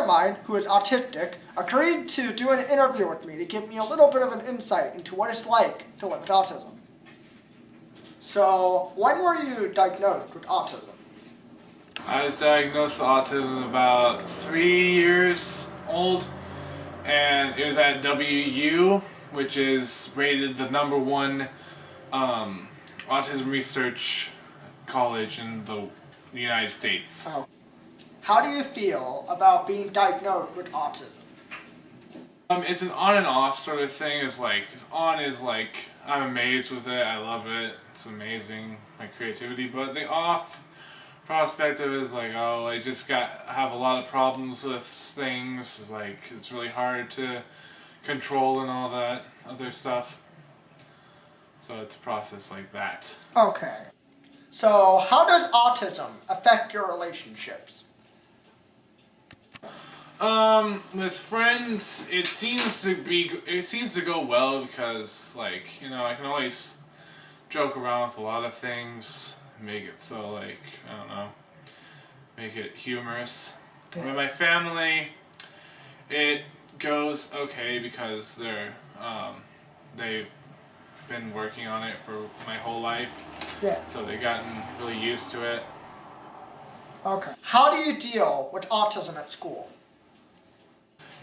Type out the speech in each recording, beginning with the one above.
of mine, who is autistic, agreed to do an interview with me to give me a little bit of an insight into what it's like to live with autism. So, when were you diagnosed with autism? I was diagnosed with autism about 3 years old, and it was at WU, which is rated the #1 autism research college in the United States. Oh. How do you feel about being diagnosed with autism? It's an on and off sort of thing. On is like, I'm amazed with it, I love it, it's amazing, my creativity, but the off prospect of it is like, oh, I just have a lot of problems with things, it's really hard to control and all that other stuff. So it's a process like that. Okay. So, how does autism affect your relationships? With friends, it seems to go well because, I can always joke around with a lot of things, make it so, I don't know, make it humorous. Yeah. With my family, it goes okay because they've been working on it for my whole life. Yeah. So they've gotten really used to it. Okay. How do you deal with autism at school?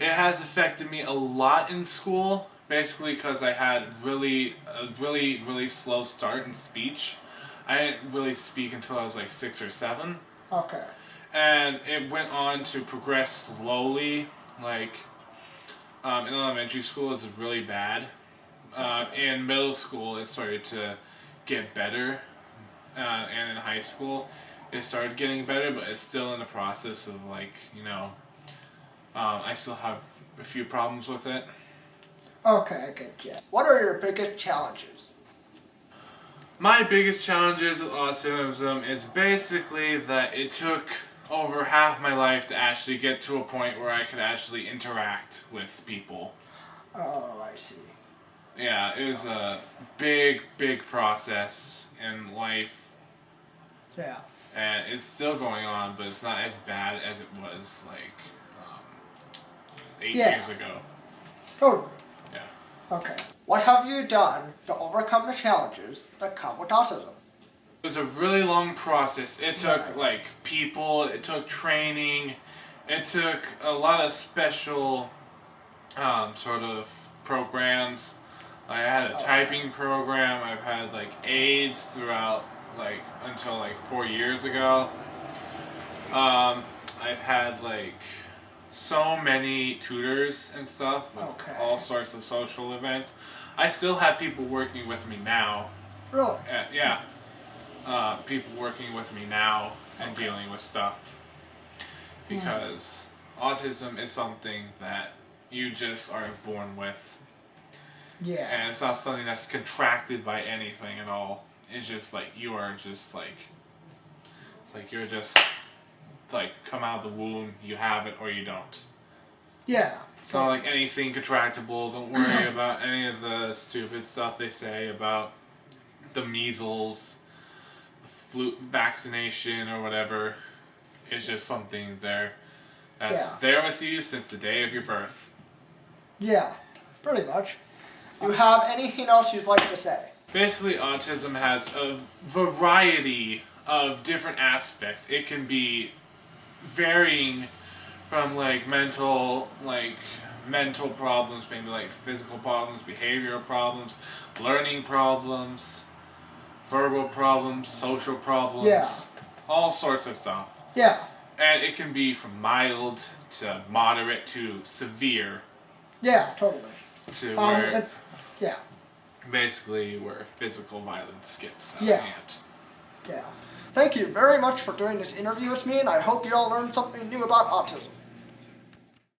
It has affected me a lot in school, basically because I had a really slow start in speech. I didn't really speak until I was 6 or 7. Okay. And it went on to progress slowly, in elementary school it was really bad. In middle school it started to get better, and in high school it started getting better, but it's still in the process of I still have a few problems with it. Okay, I get you. What are your biggest challenges? My biggest challenges with autism is basically that it took over half my life to actually get to a point where I could actually interact with people. Oh, I see. Yeah, it was a big process in life. Yeah. And it's still going on, but it's not as bad as it was 8 years ago. Totally. Yeah. Okay. What have you done to overcome the challenges that come with autism? It was a really long process. It took people, it took training, it took a lot of special sort of programs. I had a typing program, I've had aids throughout until 4 years ago. I've had so many tutors and stuff with all sorts of social events. I still have people working with me now. Really? Yeah. People working with me now and dealing with stuff. Because autism is something that you just are born with. Yeah. And it's not something that's contracted by anything at all. It's just you are just it's you're just come out of the womb, you have it or you don't. Yeah. It's not like anything contractable. Don't worry about any of the stupid stuff they say about the measles, flu vaccination or whatever. It's just something that's there with you since the day of your birth. Yeah, pretty much. You have anything else you'd like to say? Basically, autism has a variety of different aspects. It can be varying from mental problems, maybe physical problems, behavioral problems, learning problems, verbal problems, social problems, all sorts of stuff. Yeah. And it can be from mild to moderate to severe. Yeah, totally. To where yeah. Basically where physical violence gets out of hand. Yeah. Thank you very much for doing this interview with me, and I hope you all learned something new about autism.